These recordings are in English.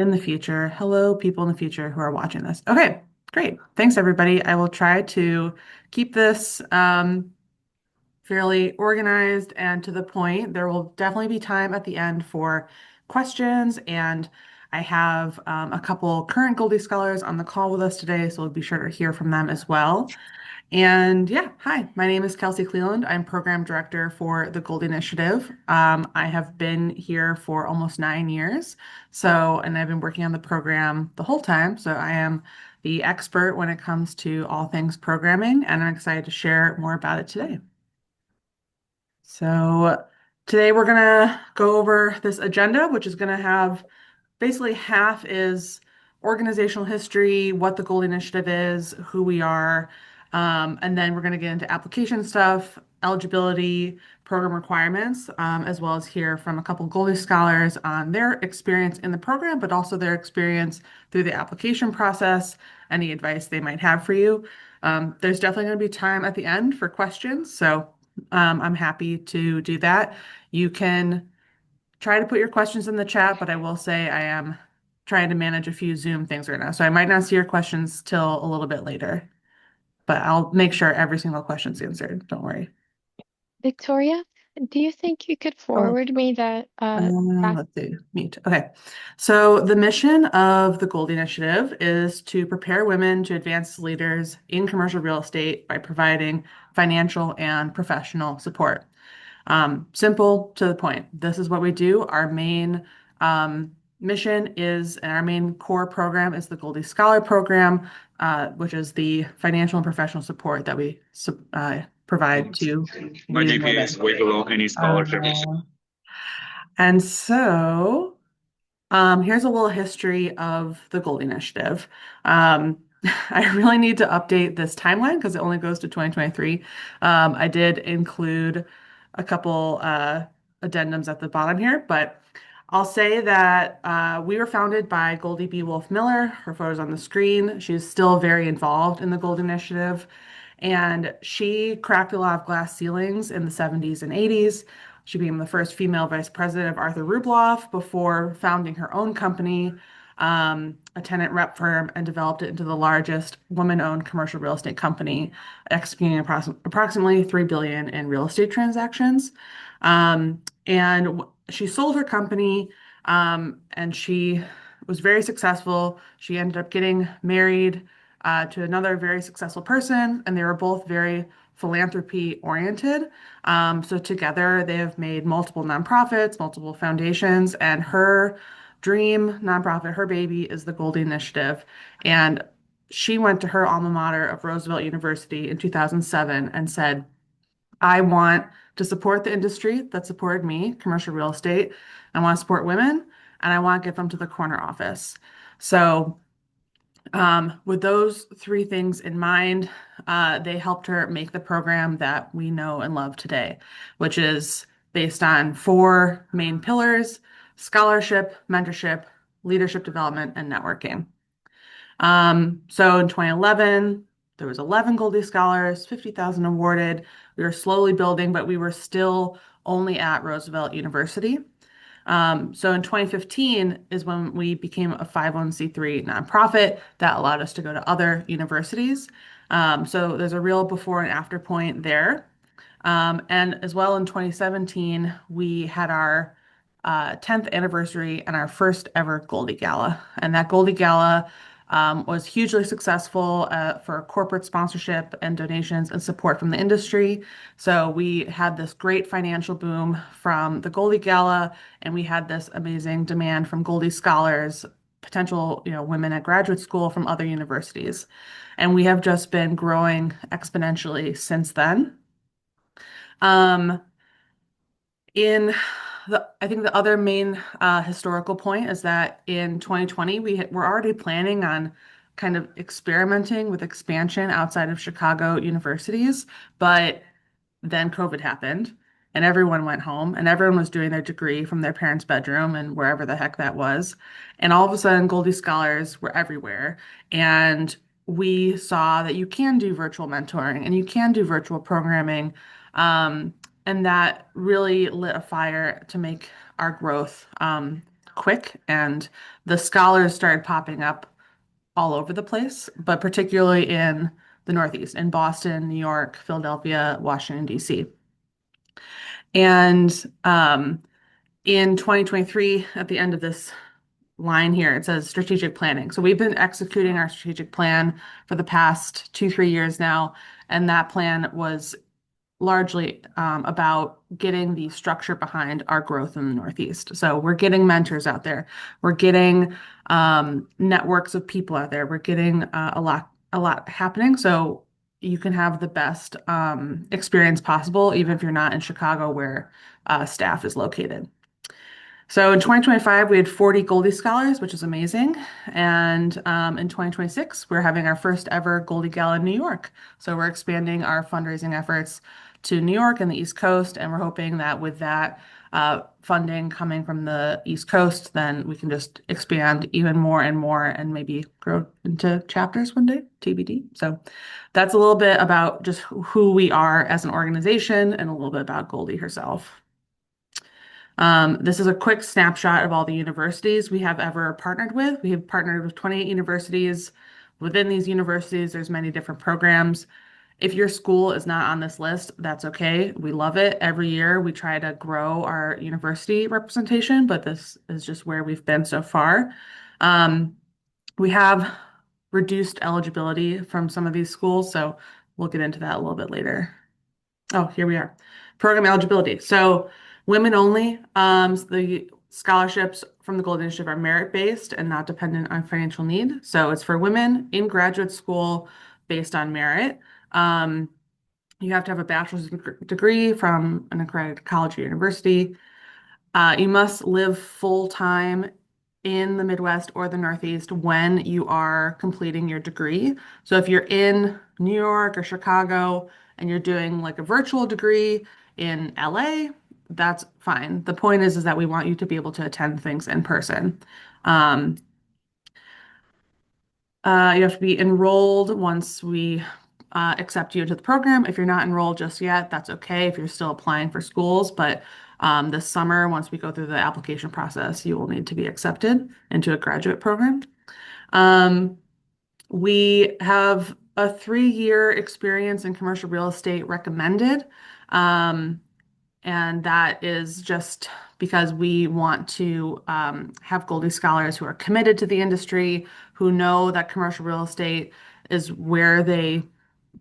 in the future. Hello, people in the future who are watching this. Okay, great. Thanks, everybody. I will try to keep this fairly organized and to the point. There will definitely be time at the end for questions, and I have a couple current Goldie scholars on the call with us today, so we'll be sure to hear from them as well. And yeah, hi, my name is Kelsey Cleland. I'm program director for the Gold Initiative. I have been here for almost 9 years. And I've been working on the program the whole time. So I am the expert when it comes to all things programming, and I'm excited to share more about it today. So today we're gonna go over this agenda, which is gonna have basically half is organizational history, what the Gold Initiative is, who we are, and then we're going to get into application stuff, eligibility, program requirements, as well as hear from a couple Goldie scholars on their experience in the program, but also their experience through the application process, any advice they might have for you. There's definitely going to be time at the end for questions, so I'm happy to do that. You can try to put your questions in the chat, but I will say I am trying to manage a few Zoom things right now. So I might not see your questions till a little bit later, but I'll make sure every single question's answered. Don't worry. Victoria, do you think you could Oh, forward me that let's see, mute. Okay. So the mission of the Gold Initiative is to prepare women to advance as leaders in commercial real estate by providing financial and professional support. Simple to the point. This is what we do. Our main mission is, and our main core program is the Goldie Scholar Program, which is the financial and professional support that we provide to My leading GPA is women. way below any scholarships. Uh, and so here's a little history of the Gold Initiative. Um, I really need to update this timeline because it only goes to 2023. I did include a couple addendums at the bottom here, but I'll say that we were founded by Goldie B. Wolfe Miller. Her photo's on the screen. She's still very involved in the Gold Initiative, and she cracked a lot of glass ceilings in the 70s and 80s. She became the first female vice president of Arthur Rubloff before founding her own company, a tenant rep firm, and developed it into the largest woman-owned commercial real estate company, executing approximately 3 billion in real estate transactions. And she sold her company, and she was very successful. She ended up getting married to another very successful person, and they were both very philanthropy oriented. So together they have made multiple nonprofits, multiple foundations, and her dream nonprofit, her baby, is the Goldie Initiative. And she went to her alma mater of Roosevelt University in 2007 and said, I want to support the industry that supported me, commercial real estate. I want to support women, and I want to get them to the corner office. So with those three things in mind, they helped her make the program that we know and love today, which is based on four main pillars: scholarship, mentorship, leadership development, and networking. So in 2011, there was 11 Goldie Scholars, 50,000 awarded. We were slowly building, but we were still only at Roosevelt University. So in 2015 is when we became a 501(c)(3) nonprofit that allowed us to go to other universities. So there's a real before and after point there. And as well in 2017, we had our 10th anniversary and our first ever Goldie Gala. And that Goldie Gala was hugely successful for corporate sponsorship and donations and support from the industry. So we had this great financial boom from the Goldie Gala, and we had this amazing demand from Goldie scholars, potential, women at graduate school from other universities. And we have just been growing exponentially since then. Um, I think the other main historical point is that in 2020, we're already planning on kind of experimenting with expansion outside of Chicago universities, but then COVID happened and everyone went home and everyone was doing their degree from their parents' bedroom and wherever the heck that was. And all of a sudden, Goldie scholars were everywhere. And we saw that you can do virtual mentoring and you can do virtual programming. And that really lit a fire to make our growth quick, and the scholars started popping up all over the place, but particularly in the Northeast, in Boston, New York, Philadelphia, Washington, D.C. And in 2023, at the end of this line here, it says strategic planning. So we've been executing our strategic plan for the past 2, 3 years now, and that plan was largely about getting the structure behind our growth in the Northeast. So we're getting mentors out there. We're getting networks of people out there. We're getting a lot happening. So you can have the best experience possible, even if you're not in Chicago where staff is located. So in 2025, we had 40 Goldie Scholars, which is amazing. And in 2026, we're having our first ever Goldie Gala in New York. So we're expanding our fundraising efforts to New York and the East Coast. And we're hoping that with that funding coming from the East Coast, then we can just expand even more and more and maybe grow into chapters one day, TBD. So that's a little bit about just who we are as an organization and a little bit about Goldie herself. This is a quick snapshot of all the universities we have ever partnered with. We have partnered with 28 universities. Within these universities, there's many different programs. If your school is not on this list, that's okay. We love it. Every year we try to grow our university representation, but this is just where we've been so far. Um, we have reduced eligibility from some of these schools, so we'll get into that a little bit later. Oh, here we are. Program eligibility. So women only. The scholarships from the Gold Initiative are merit-based and not dependent on financial need. So it's for women in graduate school based on merit. Um, you have to have a bachelor's degree from an accredited college or university. You must live full-time in the Midwest or the Northeast when you are completing your degree. So if you're in New York or Chicago and you're doing like a virtual degree in LA, that's fine. The point is that we want you to be able to attend things in person. Um, you have to be enrolled once we accept you into the program. If you're not enrolled just yet, that's okay if you're still applying for schools. But this summer, once we go through the application process, you will need to be accepted into a graduate program. Um, we have a 3 year experience in commercial real estate recommended. Um, and that is just because we want to have Goldie scholars who are committed to the industry, who know that commercial real estate is where they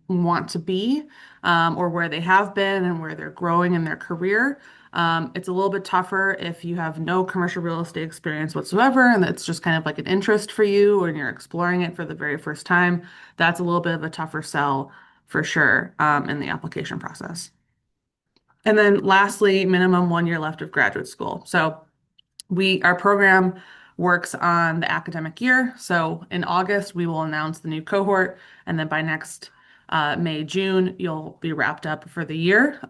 want to be, or where they have been and where they're growing in their career. It's a little bit tougher if you have no commercial real estate experience whatsoever, and it's just kind of like an interest for you and you're exploring it for the very first time. That's a little bit of a tougher sell for sure, in the application process. And then lastly, minimum 1 year left of graduate school. So our program works on the academic year. So in August, we will announce the new cohort, and then by next May, June, you'll be wrapped up for the year.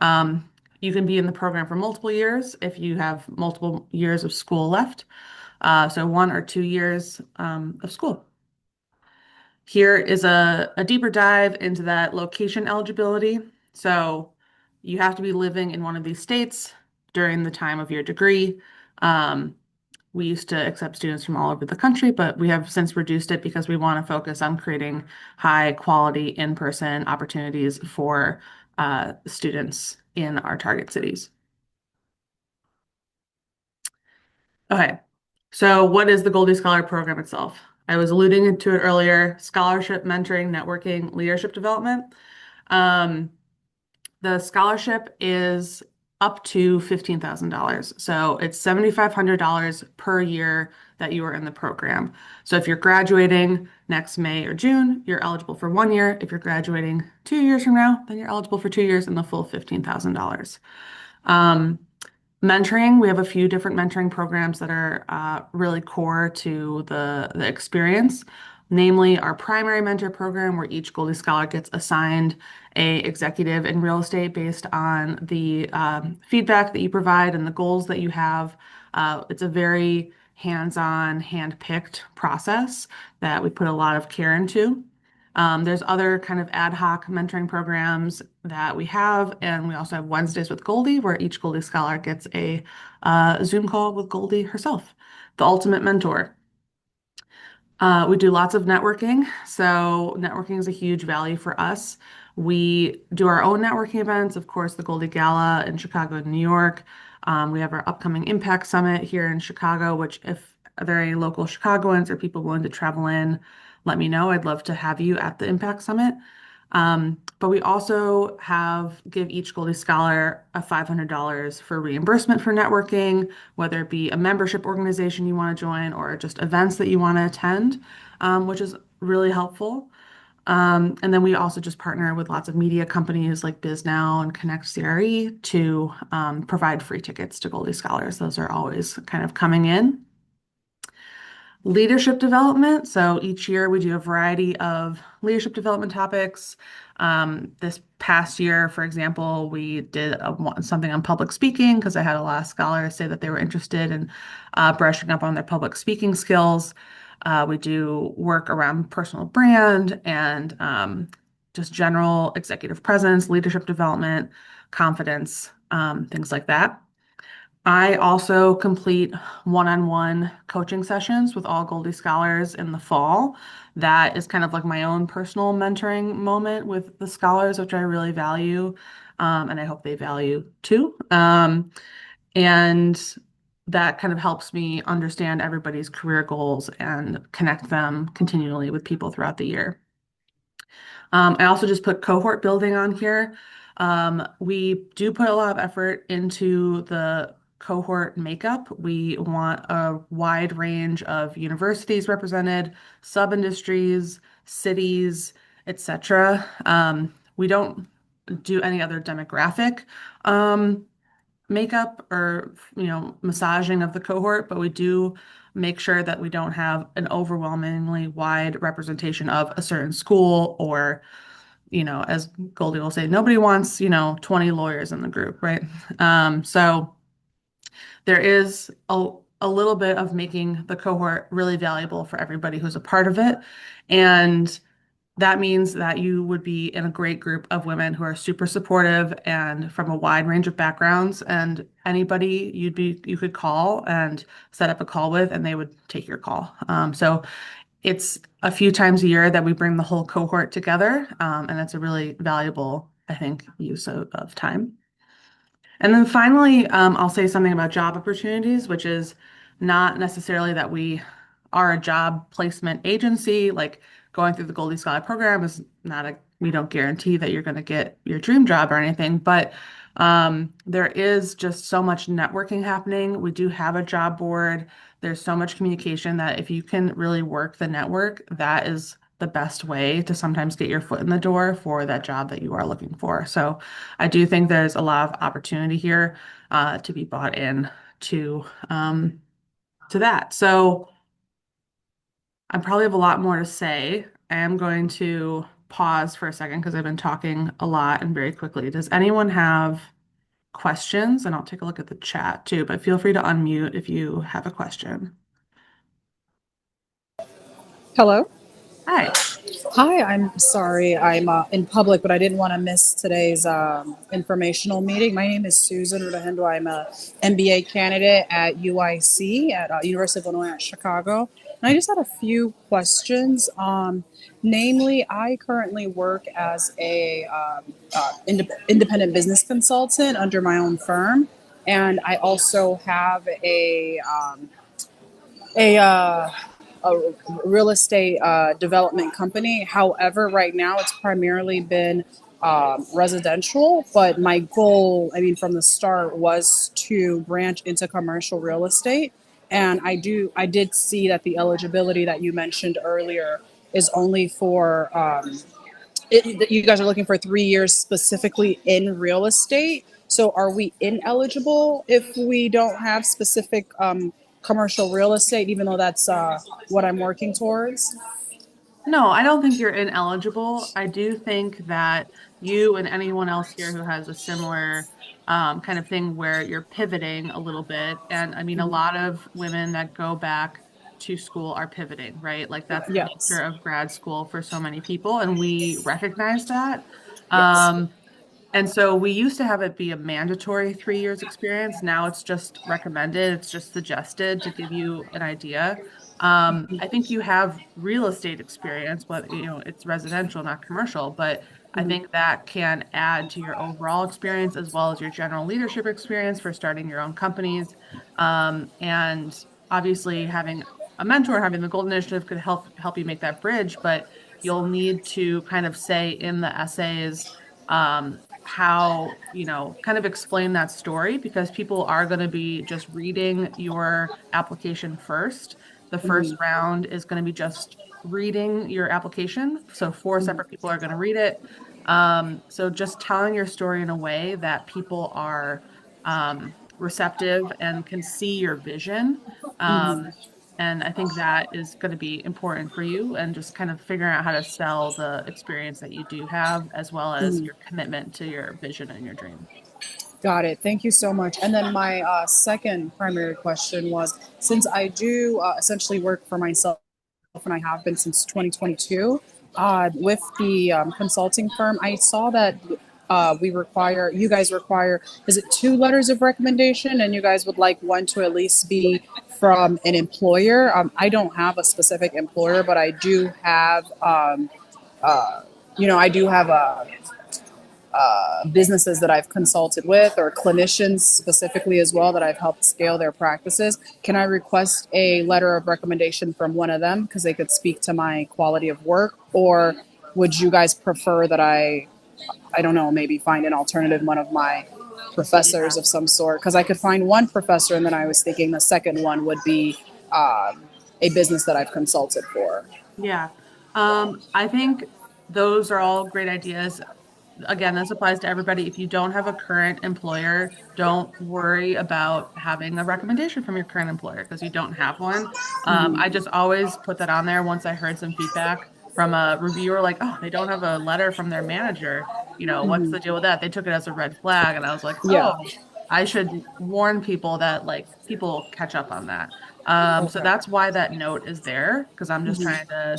You can be in the program for multiple years if you have multiple years of school left. So 1 or 2 years of school. Here is a deeper dive into that location eligibility. So you have to be living in one of these states during the time of your degree. Um, we used to accept students from all over the country, but we have since reduced it because we want to focus on creating high quality in-person opportunities for students in our target cities. Okay, so what is the Goldie Scholar Program itself? I was alluding to it earlier, scholarship, mentoring, networking, leadership development. Um, the scholarship is up to $15,000. So it's $7,500 per year that you are in the program. So if you're graduating next May or June, you're eligible for 1 year. If you're graduating 2 years from now, then you're eligible for 2 years and the full $15,000. Um, Mentoring, we have a few different mentoring programs that are really core to the experience, namely our primary mentor program, where each Goldie Scholar gets assigned a executive in real estate based on the feedback that you provide and the goals that you have. It's a very hands-on, hand-picked process that we put a lot of care into. There's other kind of ad hoc mentoring programs that we have, and we also have Wednesdays with Goldie, where each Goldie Scholar gets a Zoom call with Goldie herself. the ultimate mentor. We do lots of networking. So, networking is a huge value for us. We do our own networking events, of course, the Goldie Gala in Chicago and New York. We have our upcoming Impact Summit here in Chicago, which, if there are any local Chicagoans or people willing to travel in, let me know. I'd love to have you at the Impact Summit. But we also give each Goldie Scholar a $500 for reimbursement for networking, whether it be a membership organization you want to join or just events that you want to attend, which is really helpful. And then we also just partner with lots of media companies like BizNow and Connect CRE to provide free tickets to Goldie Scholars. Those are always kind of coming in. Leadership development. So each year we do a variety of leadership development topics. This past year, for example, we did something on public speaking because I had a lot of scholars say that they were interested in brushing up on their public speaking skills. We do work around personal brand and just general executive presence, leadership development, confidence, things like that. I also complete one-on-one coaching sessions with all Goldie Scholars in the fall. That is kind of like my own personal mentoring moment with the scholars, which I really value, and I hope they value too. And that kind of helps me understand everybody's career goals and connect them continually with people throughout the year. I also just put cohort building on here. We do put a lot of effort into the cohort makeup. We want a wide range of universities represented, sub-industries, cities, etc. We don't do any other demographic makeup or massaging of the cohort, but we do make sure that we don't have an overwhelmingly wide representation of a certain school or as Goldie will say, nobody wants, 20 lawyers in the group, right? So there is a little bit of making the cohort really valuable for everybody who's a part of it. And that means that you would be in a great group of women who are super supportive and from a wide range of backgrounds. And anybody you could call and set up a call with, and they would take your call. So it's a few times a year that we bring the whole cohort together, and it's a really valuable, I think, use of time. And then finally, I'll say something about job opportunities, which is not necessarily that we are a job placement agency. Like going through the Goldie Scholar program is not we don't guarantee that you're going to get your dream job or anything, but there is just so much networking happening. We do have a job board. There's so much communication that if you can really work the network, that is the best way to sometimes get your foot in the door for that job that you are looking for. So I do think there's a lot of opportunity here to be bought in to um, to that. So I probably have a lot more to say. I am going to pause for a second because I've been talking a lot and very quickly. Does anyone have questions? And I'll take a look at the chat too, but feel free to unmute if you have a question. Hello. Hi. Hi, I'm sorry I'm in public, but I didn't want to miss today's informational meeting. My name is Susan Rudahindo. I'm a MBA candidate at UIC at University of Illinois at Chicago. And I just had a few questions. Namely, I currently work as a independent business consultant under my own firm. And I also have a a real estate development company. However, right now it's primarily been residential, but my goal, I mean, from the start was to branch into commercial real estate. And I did see that the eligibility that you mentioned earlier is only for you guys are looking for 3 years specifically in real estate. So are we ineligible if we don't have specific commercial real estate, even though that's what I'm working towards? No, I don't think you're ineligible. I do think that you and anyone else here who has a similar kind of thing where you're pivoting a little bit. And I mean, a lot of women that go back to school are pivoting, right? Like that's the nature Yes. of grad school for so many people, and we recognize that. Yes. Um, And so we used to have it be a mandatory 3 years experience. Now it's just recommended, it's just suggested to give you an idea. I think you have real estate experience, but it's residential, not commercial, but I Mhm, think that can add to your overall experience as well as your general leadership experience for starting your own companies. And obviously having a mentor, having the Gold Initiative could help you make that bridge, but you'll need to kind of say in the essays how, kind of explain that story because people are going to be just reading your application first. The first mhm, round is going to be just reading your application. So four mhm, separate people are going to read it. So just telling your story in a way that people are receptive and can see your vision. mhm. Um, and I think that is going to be important for you and just kind of figuring out how to sell the experience that you do have, as well as Mhm. your commitment to your vision and your dream. Got it. Thank you so much. And then my second primary question was, since I do essentially work for myself and I have been since 2022, with the consulting firm, I saw that you guys require, is it 2 letters of recommendation? And you guys would like one to at least be from an employer. I don't have a specific employer, but I do have, I do have a businesses that I've consulted with or clinicians specifically as well that I've helped scale their practices. Can I request a letter of recommendation from one of them because they could speak to my quality of work? Or would you guys prefer that I don't know, maybe find an alternative one of my professors Yeah. of some sort? Because I could find one professor and then I was thinking the second one would be a business that I've consulted for. Yeah. I think those are all great ideas. Again, this applies to everybody. If you don't have a current employer, don't worry about having a recommendation from your current employer because you don't have one. I just always put that on there once I heard some feedback from a reviewer, like, oh, they don't have a letter from their manager. What's the deal with that? They took it as a red flag. And I was like, Yeah. oh, I should warn people that like people catch up on that. So Okay. that's why that note is there because I'm just trying to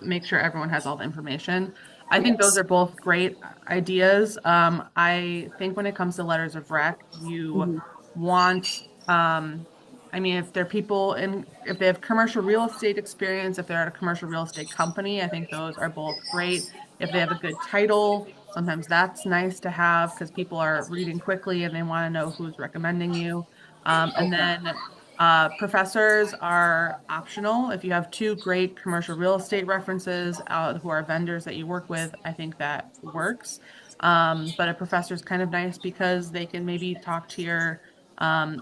make sure everyone has all the information. I think those Yes. are both great ideas. I think when it comes to letters of rec, you want, I mean, if they're people if they have commercial real estate experience, if they're at a commercial real estate company, I think those are both great. If they have a good title, sometimes that's nice to have because people are reading quickly and they want to know who's recommending you. And Okay. then professors are optional. If you have two great commercial real estate references who are vendors that you work with, I think that works. But a professor is kind of nice because they can maybe talk to your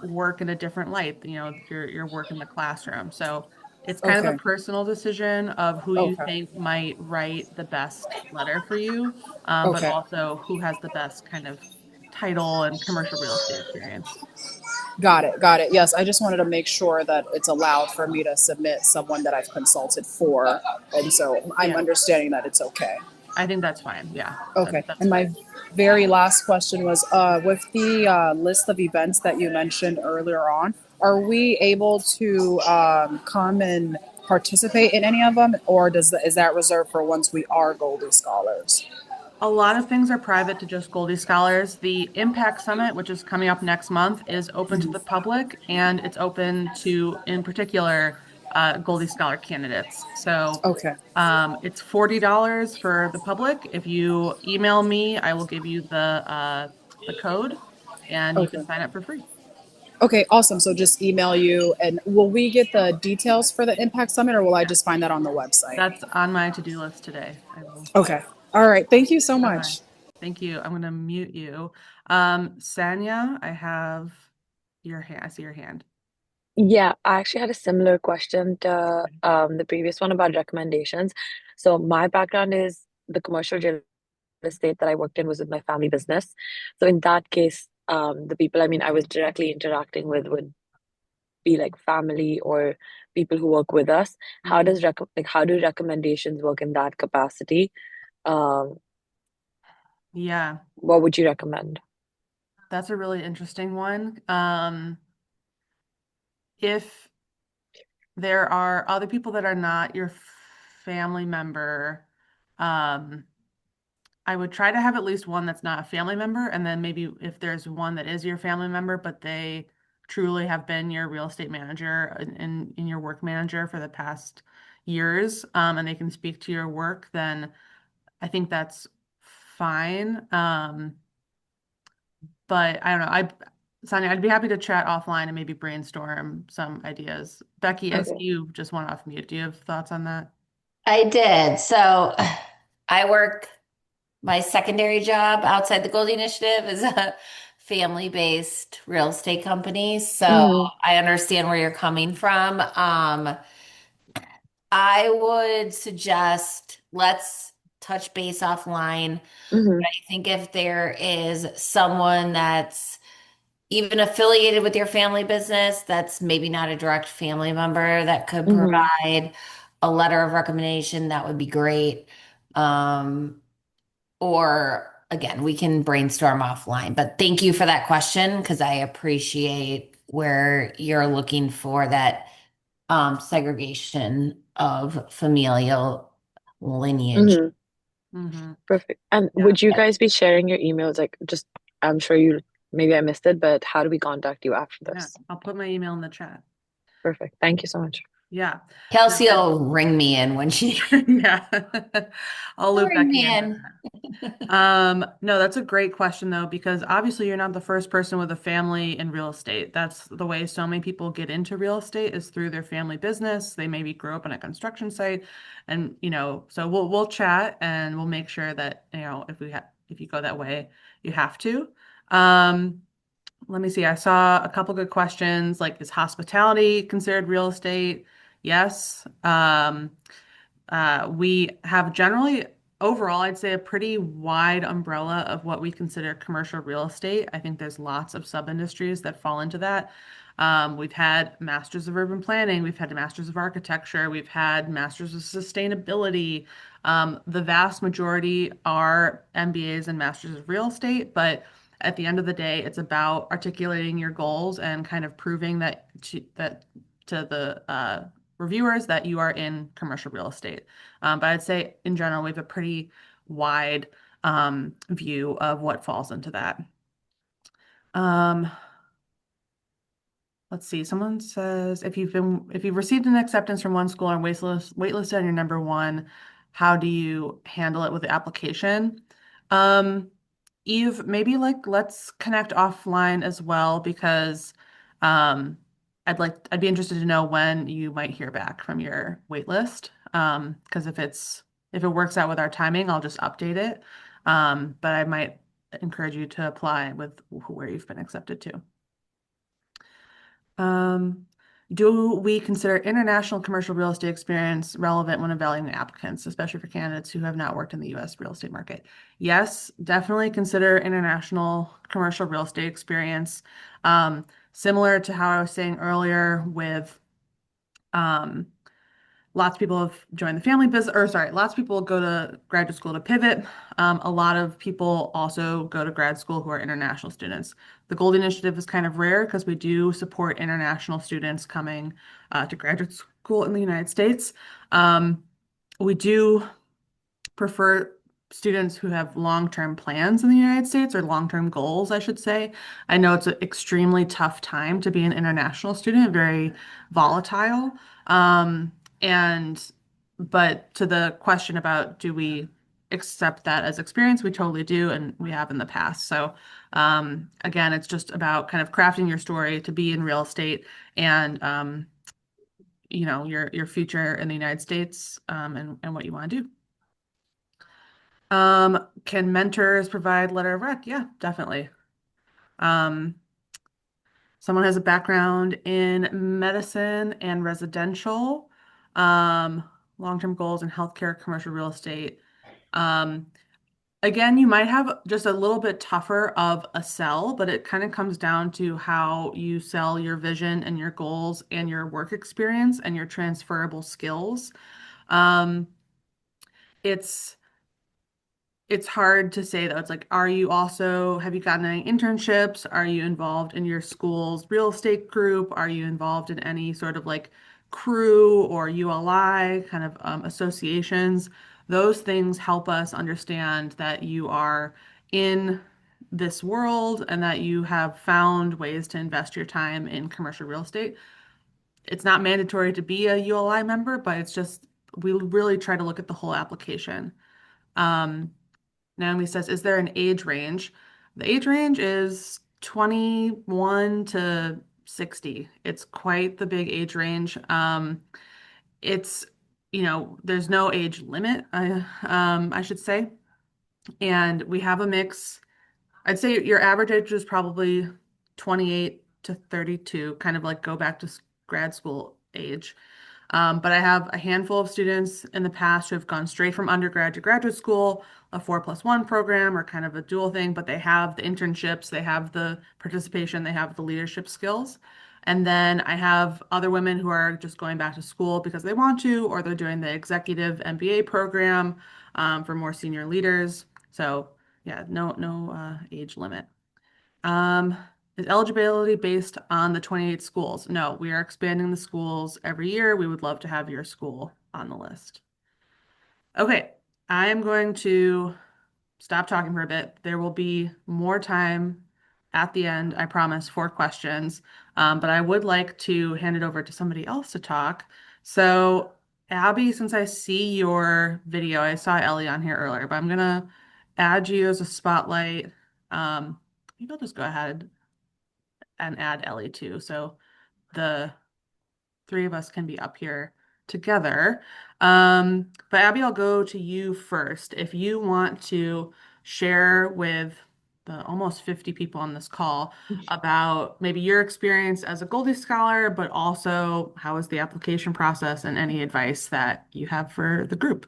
work in a different light, your work in the classroom. So it's kind of a Okay. personal decision of who you Okay. think might write the best letter for you, but Okay. also who has the best kind of title and commercial real estate experience. Got it. Got it. Yes, I just wanted to make sure that it's allowed for me to submit someone that I've consulted for, and so I'm Yeah, understanding that it's okay. I think that's fine. Yeah, Okay. that's And fine. my very last question was, with the list of events that you mentioned earlier on, are we able to come and participate in any of them, or is that reserved for once we are Goldie scholars? A lot of things are private to just Goldie scholars. The Impact Summit, which is coming up next month, is open to the public and it's open to, in particular, Goldie Scholar candidates. So Okay. it's $40 for the public. If you email me, I will give you the code and you can Okay. sign up for free. Okay, awesome. So just email you, and will we get the details for the Impact Summit, or will I Yeah, just find that on the website? that's on my to-do list today. I will. Okay. All right. Thank you so Okay. much. Thank you. I'm going to mute you. Sanya, I have your hand. I see your hand. Yeah, I actually had a similar question to the previous one about recommendations. So my background is the commercial real estate that I worked in was with my family business. So in that case, the people I mean I was directly interacting with would be like family or people who work with us. Mhm. How do recommendations work in that capacity? Um, Yeah, what would you recommend? that's a really interesting one. If there are other people that are not your family member, um, I would try to have at least one that's not a family member, and then maybe if there's one that is your family member, but they truly have been your real estate manager and your work manager for the past years, and they can speak to your work, then I think that's fine. But I don't know. Sonia, I'd be happy to chat offline and maybe brainstorm some ideas. Becky, I see Okay. you just went off mute. Do you have thoughts on that? I did. So I work my secondary job outside the Goldie Initiative is a family-based real estate company. So Mm-hmm. I understand where you're coming from. I would suggest let's touch base offline. Mm-hmm. I think if there is someone that's even affiliated with your family business, that's maybe not a direct family member that could Mm-hmm. provide a letter of recommendation, that would be great. Um, or again, we can brainstorm offline. But thank you for that question because I appreciate where you're looking for that segregation of familial lineage. Mm-hmm. Mm-hmm. Perfect. And Yeah. would you guys be sharing your emails? Like, just, I'm sure you, maybe I missed it, but how do we contact you after Yeah. this? I'll put my email in the chat. Perfect. Thank you so much. Yeah. No, Kelsey will ring me in when she yeah. I'll loop Sorry, Becky in for man. that. No, that's a great question though, because obviously you're not the first person with a family in real estate. That's the way so many people get into real estate is through their family business. They maybe grew up on a construction site and so we'll chat and we'll make sure that, if you go that way, you have to. Um, Let me see. I saw a couple good questions like is hospitality considered real estate? Yes. We have generally, overall, I'd say a pretty wide umbrella of what we consider commercial real estate. I think there's lots of sub-industries that fall into that. We've had masters of urban planning, we've had masters of architecture, we've had masters of sustainability. The vast majority are MBAs and masters of real estate, but at the end of the day, it's about articulating your goals and kind of proving to the reviewers that you are in commercial real estate. But I'd say in general, we have a pretty wide view of what falls into that. Um, Let's see. Someone says if you've received an acceptance from one school and waitlisted on your number one, how do you handle it with the application? Um, Eve, maybe like let's connect offline as well because um I'd be interested to know when you might hear back from your wait list. Because if it works out with our timing, I'll just update it. But I might encourage you to apply with where you've been accepted to. Um, do we consider international commercial real estate experience relevant when evaluating applicants, especially for candidates who have not worked in the U.S. real estate market? Yes, definitely consider international commercial real estate experience. Similar to how I was saying earlier with um, lots of people have joined the family business, or sorry, lots of people go to graduate school to pivot. A lot of people also go to grad school who are international students. The Gold Initiative is kind of rare because we do support international students coming to graduate school in the United States. We do prefer students who have long-term plans in the United States or long-term goals, I should say. I know it's an extremely tough time to be an international student, very volatile. Um, and but to the question about do we accept that as experience, we totally do, and we have in the past. So again, it's just about kind of crafting your story to be in real estate and your future in the United States and what you want to do. Can mentors provide letter of rec? Yeah, definitely. Um, Someone has a background in medicine and residential, um, long-term goals in healthcare, commercial real estate. Um, Again, you might have just a little bit tougher of a sell, but it kind of comes down to how you sell your vision and your goals and your work experience and your transferable skills. Um, it's it's hard to say though. It's like, have you gotten any internships? Are you involved in your school's real estate group? Are you involved in any sort of like crew or ULI kind of associations? Those things help us understand that you are in this world and that you have found ways to invest your time in commercial real estate. It's not mandatory to be a ULI member, but it's just we really try to look at the whole application. Um, Naomi says, is there an age range? The age range is 21 to 60. It's quite the big age range. It's, there's no age limit, I should say. And we have a mix. I'd say your average age is probably 28 to 32, kind of like go back to grad school age. But I have a handful of students in the past who have gone straight from undergrad to graduate school, a 4+1 program or kind of a dual thing, but they have the internships, they have the participation, they have the leadership skills. And then I have other women who are just going back to school because they want to, or they're doing the executive MBA program for more senior leaders. So yeah, no age limit. Um, is eligibility based on the 28 schools? No, we are expanding the schools every year. We would love to have your school on the list. Okay, I am going to stop talking for a bit. There will be more time at the end, I promise, for questions. But I would like to hand it over to somebody else to talk. So, Abby, since I see your video, I saw Ellie on here earlier, but I'm gonna add you as a spotlight. Maybe I'll just go ahead and add Ellie too. So the three of us can be up here together. But Abby, I'll go to you first. If you want to share with the almost 50 people on this call about maybe your experience as a Goldie Scholar, but also how is the application process and any advice that you have for the group.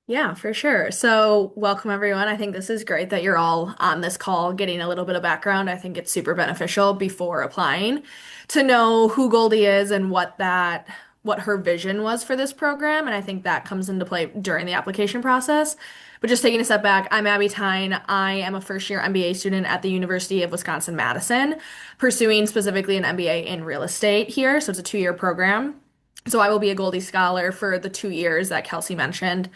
Yeah, for sure. So, welcome everyone. I think this is great that you're all on this call getting a little bit of background. I think it's super beneficial before applying to know who Goldie is and what her vision was for this program. And I think that comes into play during the application process. But just taking a step back, I'm Abby Tyne. I am a first year MBA student at the University of Wisconsin-Madison, pursuing specifically an MBA in real estate here. So, it's a 2-year program. So, I will be a Goldie Scholar for the 2 years that Kelsey mentioned.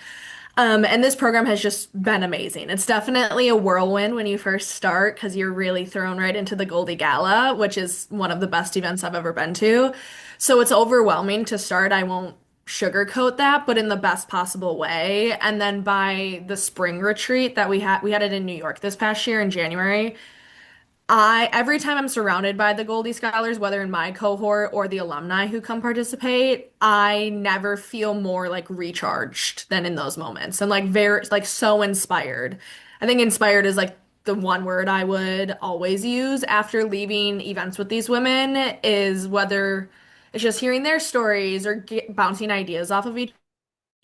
And this program has just been amazing. It's definitely a whirlwind when you first start because you're really thrown right into the Goldie Gala, which is one of the best events I've ever been to. So it's overwhelming to start. I won't sugarcoat that, but in the best possible way. And then by the spring retreat that we had it in New York this past year in January. Every time I'm surrounded by the Goldie Scholars, whether in my cohort or the alumni who come participate, I never feel more like recharged than in those moments and like very like so inspired. I think inspired is like the one word I would always use after leaving events with these women is whether it's just hearing their stories or bouncing ideas off of each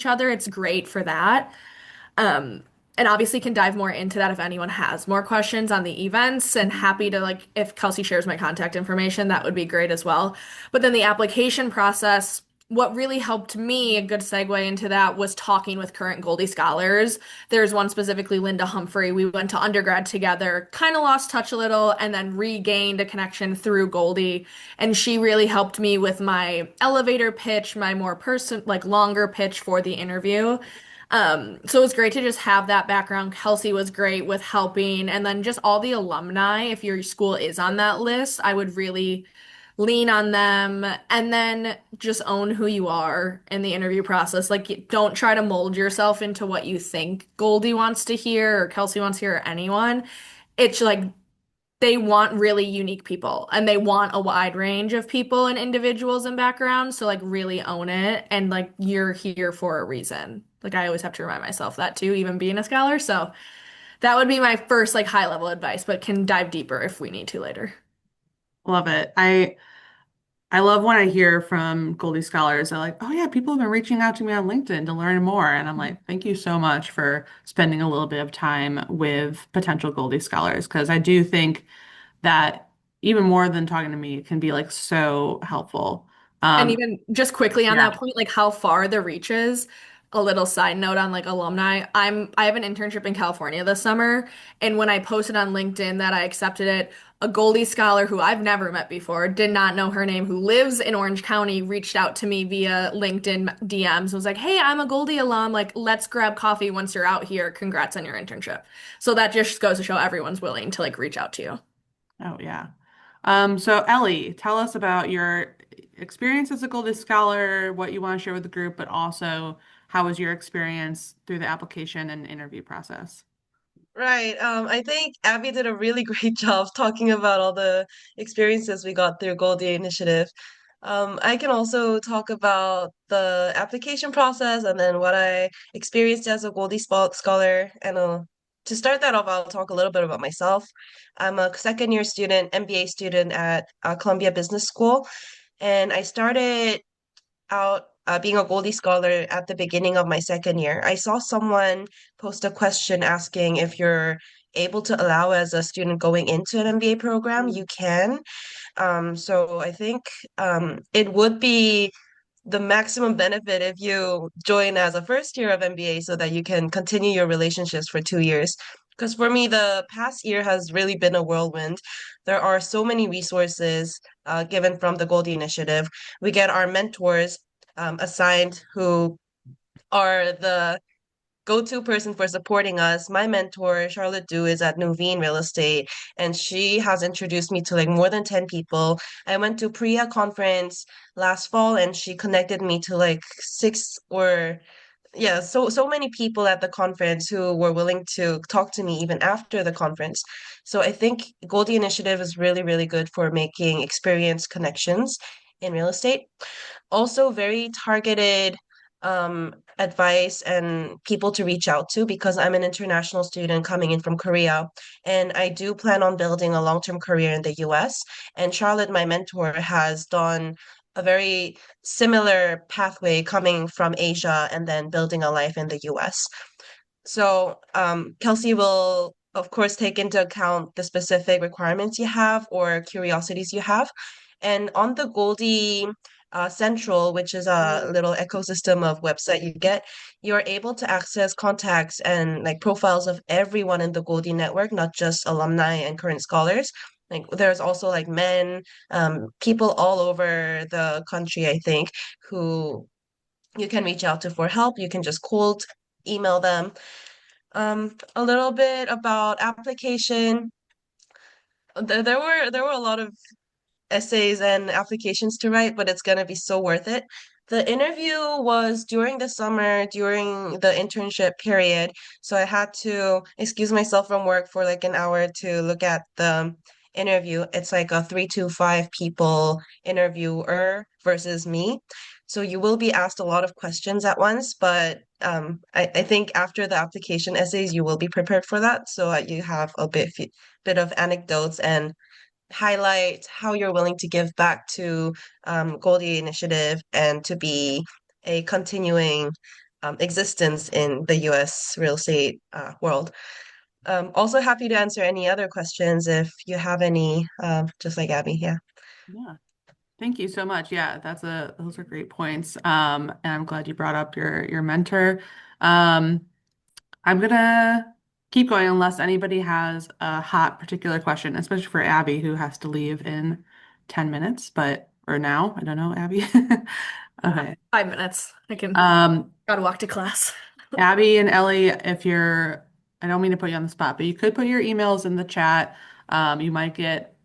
other. It's great for that. Um, and obviously can dive more into that if anyone has more questions on the events and happy to like if Kelsey shares my contact information, that would be great as well. But then the application process, what really helped me, a good segue into that was talking with current Goldie scholars. There's one specifically, Linda Humphrey. We went to undergrad together, kind of lost touch a little, and then regained a connection through Goldie. And she really helped me with my elevator pitch, my more like longer pitch for the interview. So it was great to just have that background. Kelsey was great with helping, and then just all the alumni, if your school is on that list, I would really lean on them and then just own who you are in the interview process. Like, don't try to mold yourself into what you think Goldie wants to hear or Kelsey wants to hear or anyone. It's like they want really unique people and they want a wide range of people and individuals and backgrounds. So like really own it and like you're here for a reason. Like I always have to remind myself that too, even being a scholar. So that would be my first like high level advice, but can dive deeper if we need to later. Love it. I love when I hear from Goldie scholars. They're like, "Oh yeah, people have been reaching out to me on LinkedIn to learn more." And I'm like, "Thank you so much for spending a little bit of time with potential Goldie scholars because I do think that even more than talking to me it can be like so helpful." And Um, even just quickly on yeah. that point, like how far the reach is. a little side note on like alumni. I have an internship in California this summer, and when I posted on LinkedIn that I accepted it, a Goldie scholar who I've never met before, did not know her name, who lives in Orange County, reached out to me via LinkedIn DMs, was like, "Hey, I'm a Goldie alum. Like, let's grab coffee once you're out here. Congrats on your internship." So that just goes to show everyone's willing to like reach out to you. Oh, yeah. So Ellie, tell us about your experience as a Goldie Scholar, what you want to share with the group, but also how was your experience through the application and interview process? Right. I think Abby did a really great job talking about all the experiences we got through Goldie Initiative. I can also talk about the application process and then what I experienced as a Scholar. And to start that off, I'll talk a little bit about myself. I'm a second year student, MBA student at Columbia Business School, and I started out being a Goldie Scholar at the beginning of my second year. I saw someone post a question asking if you're able to allow as a student going into an MBA program. You can. So I think it would be the maximum benefit if you join as a first year of MBA so that you can continue your relationships for 2 years. Because for me, the past year has really been a whirlwind. There are so many resources given from the Goldie Initiative. We get our mentors assigned who are the go-to person for supporting us. My mentor, Charlotte Du, is at Nuveen Real Estate, and she has introduced me to like more than 10 people. I went to Priya conference last fall, and she connected me to like six or yeah, so many people at the conference who were willing to talk to me even after the conference. So I think Goldie Initiative is really, really good for making experience connections in real estate. Also very targeted advice and people to reach out to because I'm an international student coming in from Korea, and I do plan on building a long-term career in the US. And Charlotte, my mentor, has done a very similar pathway coming from Asia and then building a life in the US. So, Kelsey will, of course, take into account the specific requirements you have or curiosities you have. And on the Goldie Central, which is a little ecosystem of website you get, you're able to access contacts and like profiles of everyone in the Goldie network, not just alumni and current scholars. Like there's also like men, people all over the country, I think, who you can reach out to for help. You can just cold email them. A little bit about application. There were a lot of essays and applications to write, but it's gonna be so worth it. The interview was during the summer, during the internship period, so I had to excuse myself from work for like an hour to look at the interview. It's like a 3 to 5 people interviewer versus me. So you will be asked a lot of questions at once, but I think after the application essays, you will be prepared for that. So you have a bit of anecdotes and highlight how you're willing to give back to Goldie Initiative and to be a continuing existence in the US real estate world. Also happy to answer any other questions if you have any, just like Abby. Yeah. Yeah. Thank you so much. Yeah, those are great points. And I'm glad you brought up your mentor. Um, I'm gonna keep going unless anybody has a hot particular question, especially for Abby, who has to leave in 10 minutes, but or now, I don't know, Abby. Okay. 5 minutes. I can Um, gotta walk to class. Abby and Ellie, if you're, I don't mean to put you on the spot, but you could put your emails in the chat. You might get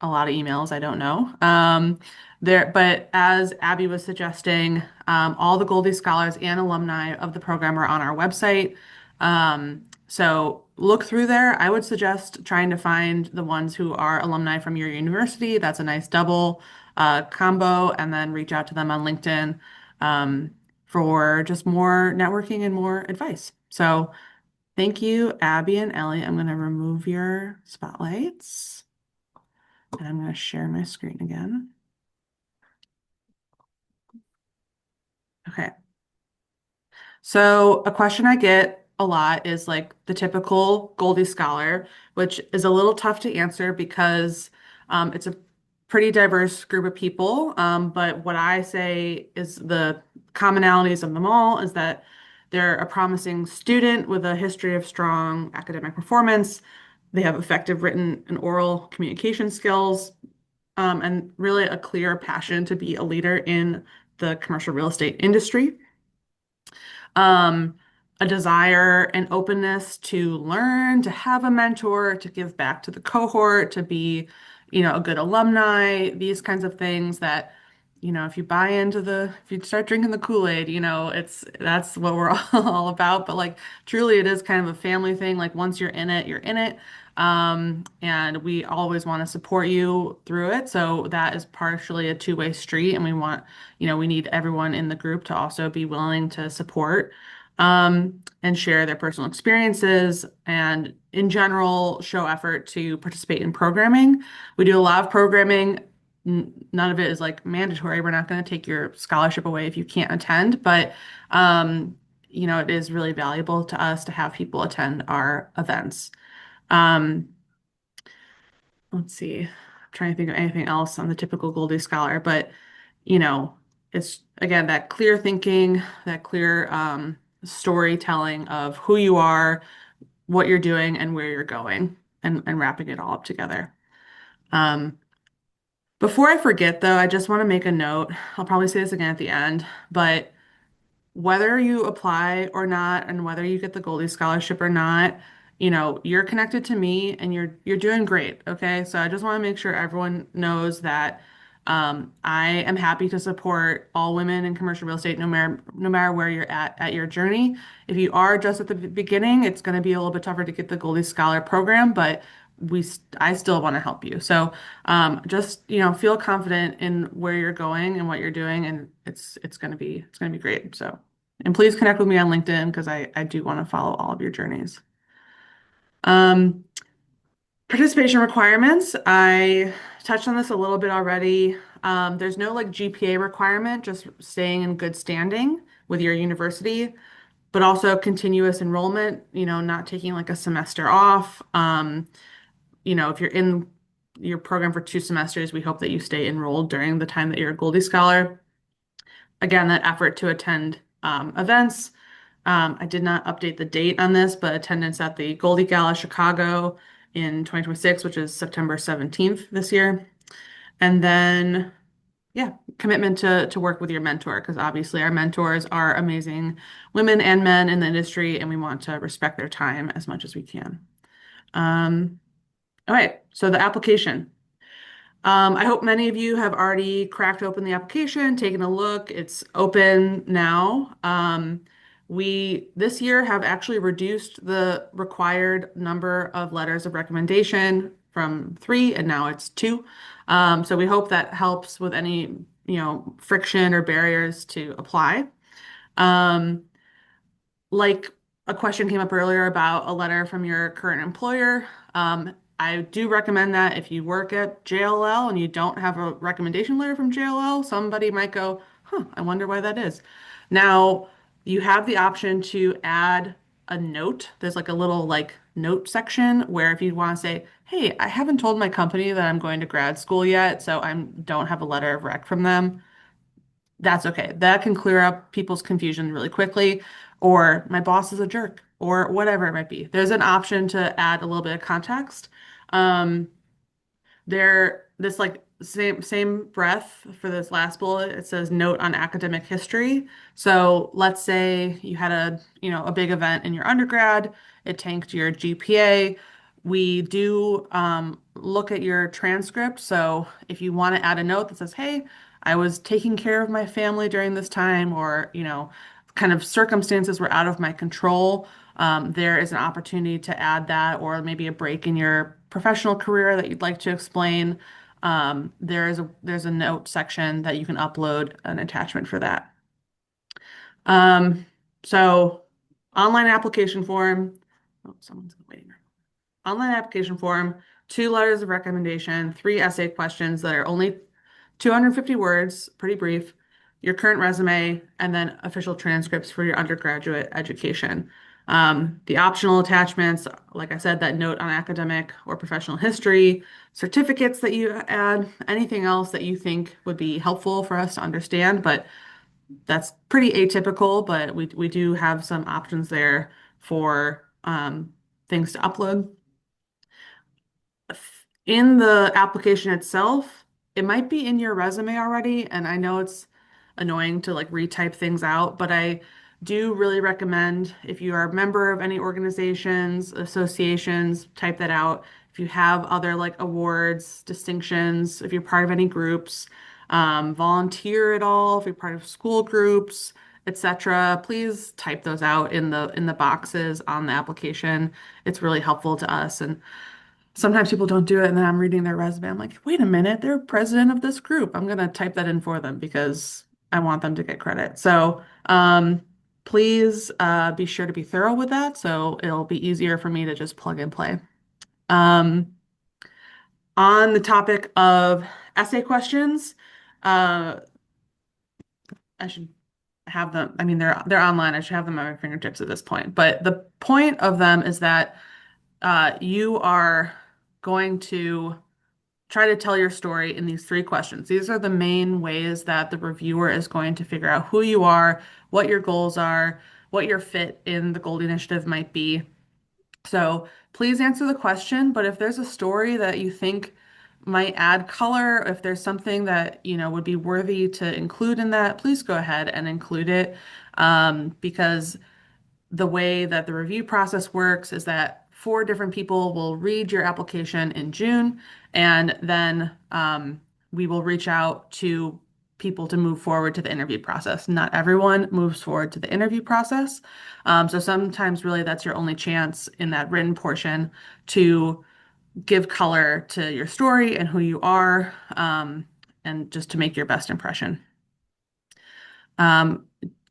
a lot of emails. I don't know. But as Abby was suggesting, all the Goldie Scholars and alumni of the program are on our website. So look through there. I would suggest trying to find the ones who are alumni from your university. That's a nice double combo, and then reach out to them on LinkedIn for just more networking and more advice. So thank you, Abby and Ellie. I'm going to remove your spotlights. And I'm going to share my screen again. Okay. So a question I get a lot is like the typical Goldie Scholar, which is a little tough to answer because it's a pretty diverse group of people. But what I say is the commonalities of them all is that They're a promising student with a history of strong academic performance. They have effective written and oral communication skills, and really a clear passion to be a leader in the commercial real estate industry. Um, a desire and openness to learn, to have a mentor, to give back to the cohort, to be, a good alumni, these kinds of things that, if you buy into if you start drinking the Kool-Aid, that's what we're all about. But like, truly, it is kind of a family thing. Like, once you're in it, you're in it. And we always want to support you through it. So that is partially a two-way street. And we need everyone in the group to also be willing to support and share their personal experiences and, in general, show effort to participate in programming. We do a lot of programming. None of it is like mandatory. We're not going to take your scholarship away if you can't attend, but it is really valuable to us to have people attend our events. Um, let's see. I'm trying to think of anything else on the typical Goldie Scholar, but you know, it's again that clear thinking, that clear storytelling of who you are, what you're doing, and where you're going, and wrapping it all up together. Um, Before I forget, though, I just want to make a note. I'll probably say this again at the end, but whether you apply or not and whether you get the Goldie Scholarship or not, you're connected to me and you're doing great, okay? So I just want to make sure everyone knows that I am happy to support all women in commercial real estate no matter where you're at your journey. If you are just at the beginning, it's going to be a little bit tougher to get the Goldie Scholar program, but I still want to help you. So just feel confident in where you're going and what you're doing, and it's gonna be great. So, and please connect with me on LinkedIn because I do want to follow all of your journeys. Um, Participation requirements. I touched on this a little bit already. There's no like GPA requirement, just staying in good standing with your university, but also continuous enrollment, not taking like a semester off. If you're in your program for 2 semesters, we hope that you stay enrolled during the time that you're a Goldie Scholar. Again, that effort to attend events. I did not update the date on this, but attendance at the Goldie Gala Chicago in 2026, which is September 17th this year. And then, yeah, commitment to work with your mentor, because obviously our mentors are amazing women and men in the industry, and we want to respect their time as much as we can. Um, all right, so the application. I hope many of you have already cracked open the application, taken a look. It's open now. We this year have actually reduced the required number of letters of recommendation from 3 and now it's 2. So we hope that helps with any, friction or barriers to apply. Um, like a question came up earlier about a letter from your current employer. I do recommend that if you work at JLL and you don't have a recommendation letter from JLL, somebody might go, huh, I wonder why that is. Now, you have the option to add a note. There's like a little like note section where if you want to say, hey, I haven't told my company that I'm going to grad school yet, so I don't have a letter of rec from them. That's okay. That can clear up people's confusion really quickly, or my boss is a jerk, or whatever it might be. There's an option to add a little bit of context. Um, this like same breath for this last bullet, it says note on academic history. So let's say you had a big event in your undergrad, it tanked your GPA. We do look at your transcript. So if you want to add a note that says, hey, I was taking care of my family during this time, or, kind of circumstances were out of my control, there is an opportunity to add that, or maybe a break in your professional career that you'd like to explain. There's a note section that you can upload an attachment for that. Um, so online application form. Oh, someone's waiting. Online application form, 2 letters of recommendation, 3 essay questions that are only 250 words, pretty brief, your current resume, and then official transcripts for your undergraduate education. The optional attachments, like I said, that note on academic or professional history, certificates that you add, anything else that you think would be helpful for us to understand. But That's pretty atypical, but we do have some options there for things to upload. In the application itself, it might be in your resume already, and I know it's annoying to like retype things out, but I do really recommend if you are a member of any organizations, associations, type that out. If you have other like awards, distinctions, if you're part of any groups, volunteer at all, if you're part of school groups, etc., please type those out in the boxes on the application. It's really helpful to us. And sometimes people don't do it, and then I'm reading their resume. I'm like, wait a minute, they're president of this group. I'm gonna type that in for them because I want them to get credit. So please be sure to be thorough with that, so it'll be easier for me to just plug and play. Um, on the topic of essay questions, uh, I should have them. I mean, they're online. I should have them at my fingertips at this point. But the point of them is that you are going to try to tell your story in these three questions. These are the main ways that the reviewer is going to figure out who you are, what your goals are, what your fit in the Gold Initiative might be. So please answer the question, but if there's a story that you think might add color, if there's something that, would be worthy to include in that, please go ahead and include it. Because the way that the review process works is that four different people will read your application in June, and then we will reach out to people to move forward to the interview process. Not everyone moves forward to the interview process. So sometimes, really, that's your only chance in that written portion to give color to your story and who you are, and just to make your best impression. Um,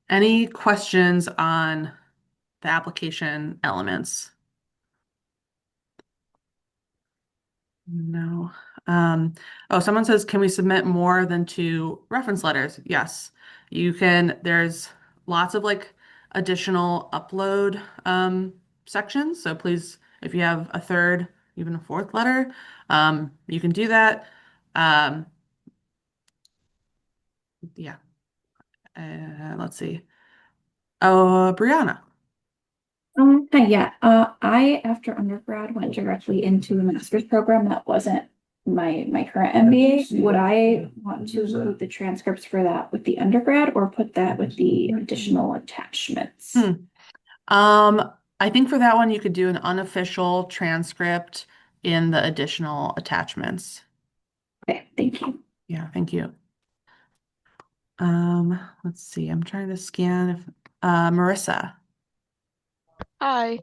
any questions on the application elements? No. Oh, someone says, can we submit more than two reference letters? Yes, you can. There's lots of like additional upload sections. So please, if you have a third, even a fourth letter, you can do that. Um, yeah. Let's see. Oh, Brianna. Hi, yeah. I, after undergrad, went directly into a master's program that wasn't my current MBA. Would I want to include the transcripts for that with the undergrad or put that with the additional attachments? Hmm. I think for that one, you could do an unofficial transcript in the additional attachments. Okay, thank you. Yeah, thank you. Let's see. I'm trying to scan if Marissa. Hi.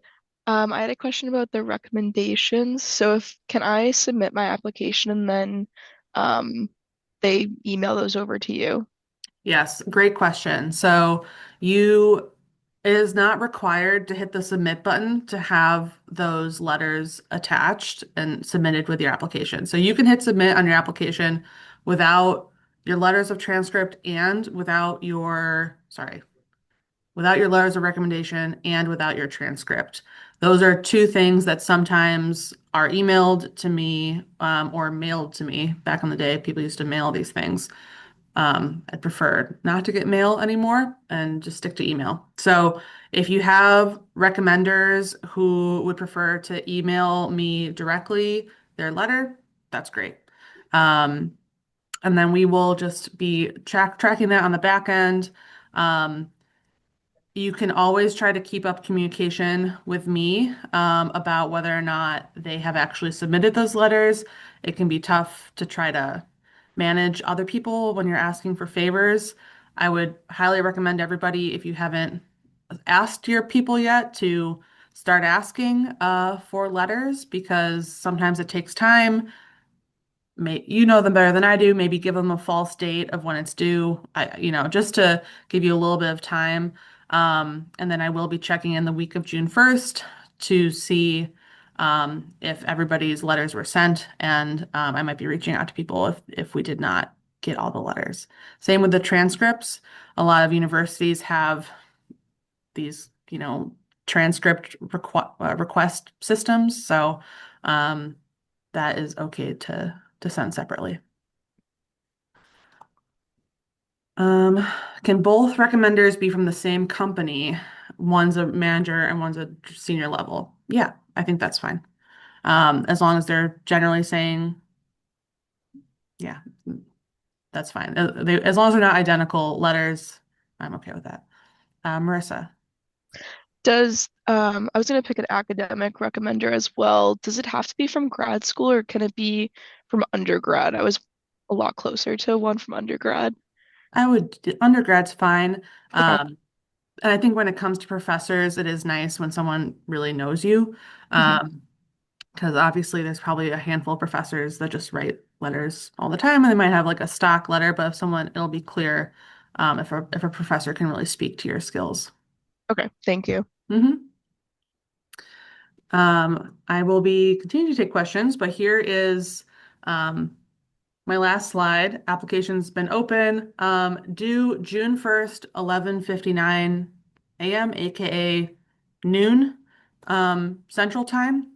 I had a question about the recommendations. So if can I submit my application and then um they email those over to you? Yes, great question. So you it is not required to hit the submit button to have those letters attached and submitted with your application. So you can hit submit on your application without your letters of transcript and without your letters of recommendation and without your transcript. Those are two things that sometimes are emailed to me, or mailed to me. Back in the day, people used to mail these things. I prefer not to get mail anymore and just stick to email. So if you have recommenders who would prefer to email me directly their letter, that's great. Um, and then we will just be tracking that on the back end. Um, you can always try to keep up communication with me about whether or not they have actually submitted those letters. It can be tough to try to manage other people when you're asking for favors. I would highly recommend everybody, if you haven't asked your people yet, to start asking for letters because sometimes it takes time. You know them better than I do. Maybe give them a false date of when it's due. Just to give you a little bit of time. And then I will be checking in the week of June 1st to see if everybody's letters were sent, and I might be reaching out to people if we did not get all the letters. Same with the transcripts. A lot of universities have these, transcript request systems, so that is okay to send separately. Um, can both recommenders be from the same company? One's a manager and one's a senior level. Yeah, I think that's fine. As long as they're generally saying, yeah, that's fine. As long as they're not identical letters, I'm okay with that. Marissa, I was gonna pick an academic recommender as well. Does it have to be from grad school or can it be from undergrad? I was a lot closer to one from undergrad. undergrad's fine. Okay. And I think when it comes to professors, it is nice when someone really knows you. Hmm. Because obviously there's probably a handful of professors that just write letters all the time and they might have like a stock letter, but if someone, it'll be clear if a professor can really speak to your skills. Okay, thank you. Hmm. I will be continuing to take questions, but here is um, my last slide. Application's been open. Due June 1st, 11:59 a.m., aka noon, Central Time.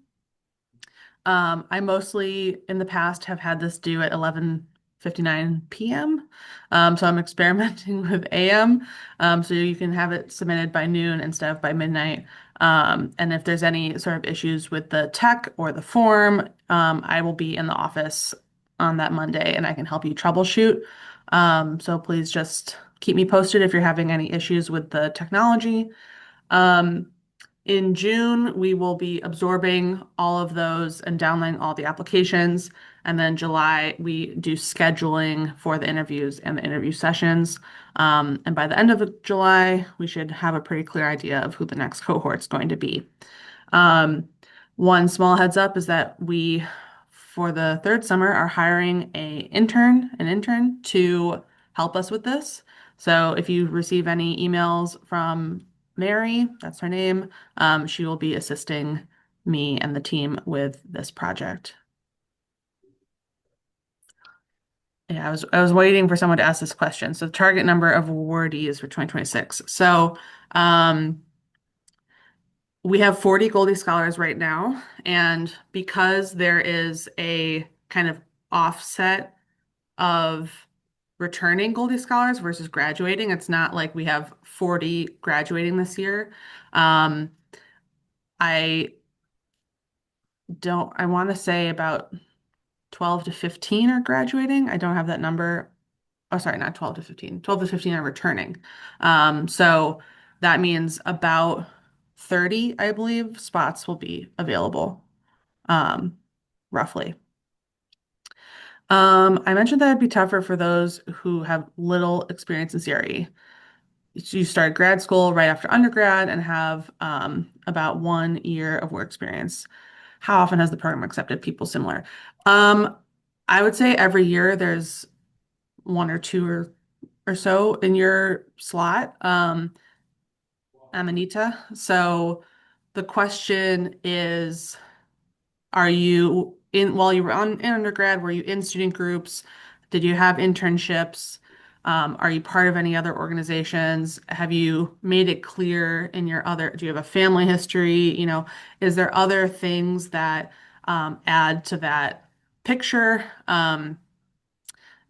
I mostly in the past have had this due at 11:59 p.m. So I'm experimenting with AM. So you can have it submitted by noon instead of by midnight. And if there's any sort of issues with the tech or the form, I will be in the office on that Monday and I can help you troubleshoot. So please just keep me posted if you're having any issues with the technology. Um, in June, we will be absorbing all of those and downloading all the applications. And then July, we do scheduling for the interviews and the interview sessions. And by the end of July, we should have a pretty clear idea of who the next cohort's going to be. Um, One small heads up is that we, for the third summer, are hiring an intern to help us with this. So if you receive any emails from Mary, that's her name, she will be assisting me and the team with this project. Yeah, I was waiting for someone to ask this question. So the target number of awardees for 2026. So um, we have 40 Goldie Scholars right now, and because there is a kind of offset of returning Goldie Scholars versus graduating, it's not like we have 40 graduating this year. Um, I I want to say about 12 to 15 are graduating. I don't have that number. Oh, sorry, not 12 to 15. 12 to 15 are returning. So that means about 30, I believe, spots will be available, um, roughly. I mentioned that it'd be tougher for those who have little experience in CRE. So you start grad school right after undergrad and have about 1 year of work experience. How often has the program accepted people similar? Um, I would say every year there's one or two or so in your slot, Amanita. So the question is, are you in while you were in undergrad, were you in student groups? Did you have internships? Are you part of any other organizations? Have you made it clear in your other, do you have a family history? Is there other things that add to that picture?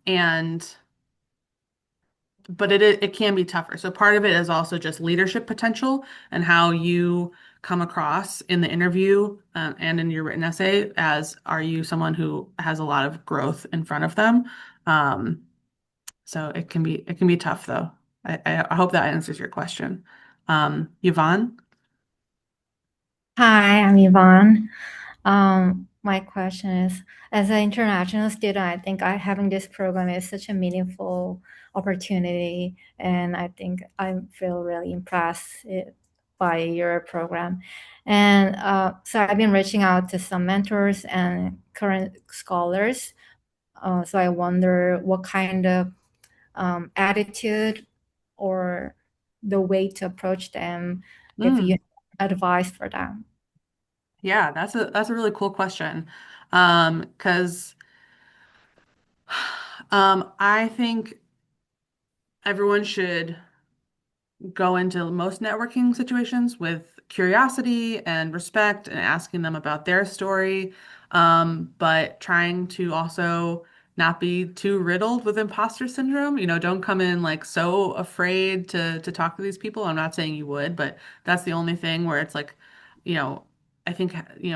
And but it can be tougher. So part of it is also just leadership potential and how you come across in the interview and in your written essay as are you someone who has a lot of growth in front of them. Um, so it can be tough though. I hope that answers your question. Yvonne? Hi, I'm Yvonne. My question is, as an international student, I think having this program is such a meaningful opportunity, and I think I feel really impressed by your program. And so I've been reaching out to some mentors and current scholars. So I wonder what kind of attitude or the way to approach them, if you Mm, have advice for them. yeah, that's a really cool question. Because I think everyone should go into most networking situations with curiosity and respect and asking them about their story, but trying to also not be too riddled with imposter syndrome. Don't come in like so afraid to talk to these people. I'm not saying you would, but that's the only thing where it's like, you know, I think,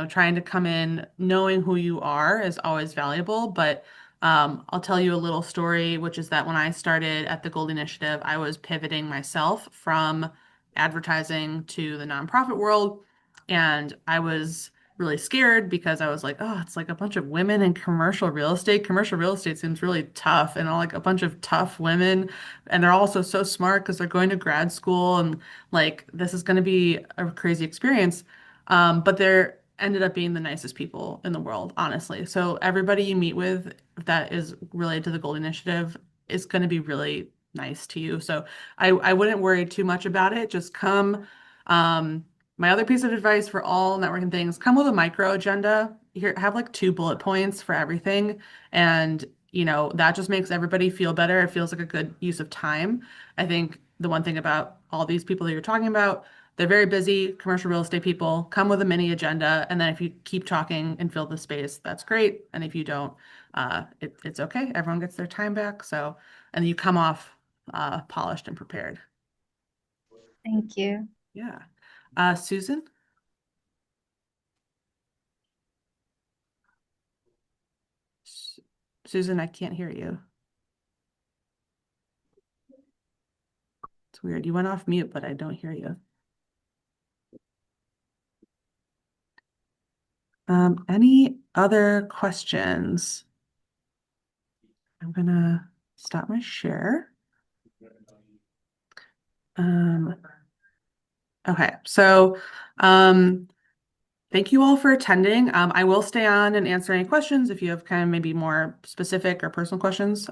trying to come in knowing who you are is always valuable. But I'll tell you a little story, which is that when I started at the Gold Initiative, I was pivoting myself from advertising to the nonprofit world. And I was really scared because I was like, oh, it's like a bunch of women in commercial real estate. Commercial real estate seems really tough, and all like a bunch of tough women. And they're also so smart because they're going to grad school, and like this is going to be a crazy experience. But they're ended up being the nicest people in the world, honestly. So everybody you meet with that is related to the Gold Initiative is going to be really nice to you. So I wouldn't worry too much about it. Just come. My other piece of advice for all networking things, come with a micro agenda. Here, have like 2 bullet points for everything. And, that just makes everybody feel better. It feels like a good use of time. I think the one thing about all these people that you're talking about, they're very busy, commercial real estate people. Come with a mini agenda. And then if you keep talking and fill the space, that's great. And if you don't, it's okay. Everyone gets their time back. So, and you come off polished and prepared. Thank you. Yeah. Susan? Susan, I can't hear you. It's weird. You went off mute, but I don't hear you. Any other questions? I'm gonna stop my share. Um, okay, so thank you all for attending. I will stay on and answer any questions if you have kind of maybe more specific or personal questions.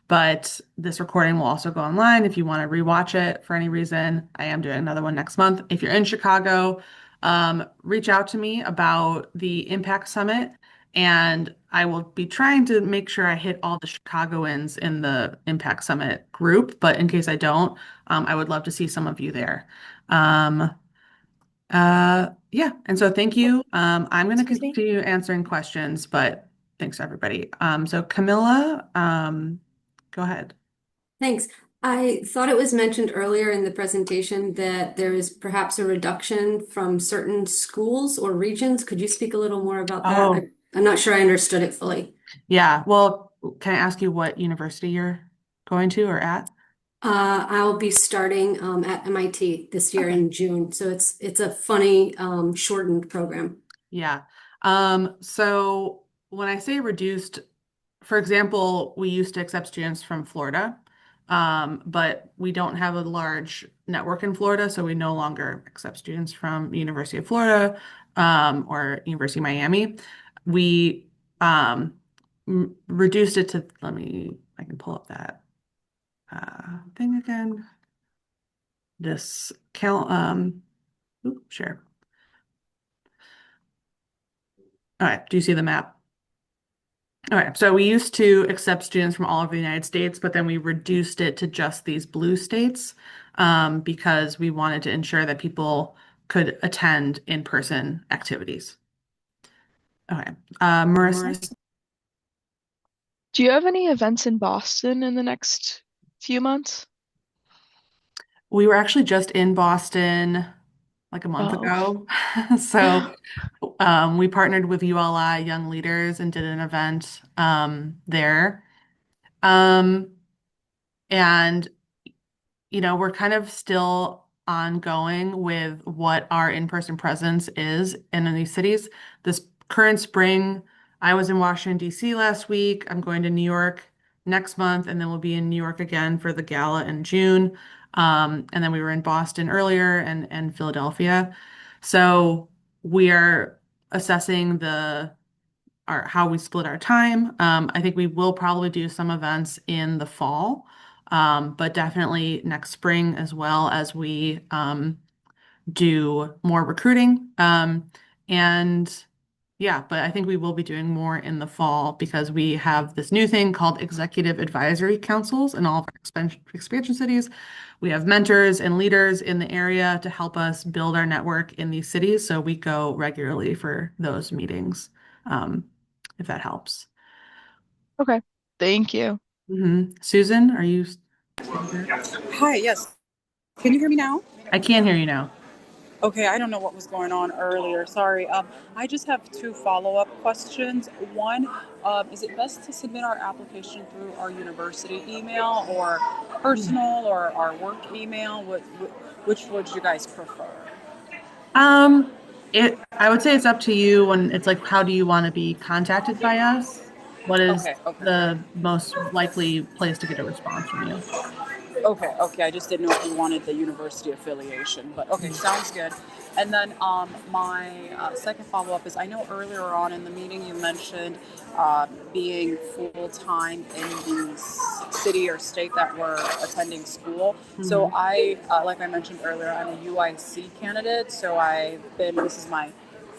But this recording will also go online if you want to rewatch it for any reason. I am doing another one next month. If you're in Chicago, reach out to me about the Impact Summit, and I will be trying to make sure I hit all the Chicagoans in the Impact Summit group. But in case I don't, I would love to see some of you there. Um, yeah, and so thank you. I'm going to Excuse me? continue answering questions, but thanks everybody. So Camilla, go ahead. Thanks. I thought it was mentioned earlier in the presentation that there is perhaps a reduction from certain schools or regions. Could you speak a little more about that? Oh, I'm not sure I understood it fully. yeah. Well, can I ask you what university you're going to or at? I'll be starting at MIT this year Okay. in June, so it's a funny shortened program. Yeah. So when I say reduced, for example, we used to accept students from Florida, but we don't have a large network in Florida, so we no longer accept students from University of Florida, or University of Miami. We reduced it to, I can pull up that thing again. This count, sure. All right, do you see the map? All right, so we used to accept students from all over the United States, but then we reduced it to just these blue states, because we wanted to ensure that people could attend in-person activities. Okay, Marissa, Do you have any events in Boston in the next few months? we were actually just in Boston like a month Oh, ago. So we partnered with ULI Young Leaders and did an event there. Um, and we're kind of still ongoing with what our in-person presence is in these cities. This current spring, I was in Washington, D.C. last week. I'm going to New York next month, and then we'll be in New York again for the gala in June. And then we were in Boston earlier and Philadelphia. So we are assessing how we split our time. I think we will probably do some events in the fall, but definitely next spring as well as we do more recruiting. And yeah, but I think we will be doing more in the fall because we have this new thing called executive advisory councils in all of our expansion cities. We have mentors and leaders in the area to help us build our network in these cities. So we go regularly for those meetings, if that helps. Okay. Thank you. Susan, are you still there? Hi, yes. Can you hear me now? I can hear you now. Okay, I don't know what was going on earlier. Sorry. I just have two follow-up questions. One, is it best to submit our application through our university email or personal or our work email? Which would you guys prefer? Um, I would say it's up to you when it's like, how do you want to be contacted by us? What is Okay, okay. the most likely place to get a response from you? Okay, okay. I just didn't know if you wanted the university affiliation, but okay, sounds good. And then my second follow up is I know earlier on in the meeting you mentioned being full time in the city or state that we're attending school. So Mhm. like I mentioned earlier, I'm a UIC candidate. So this is my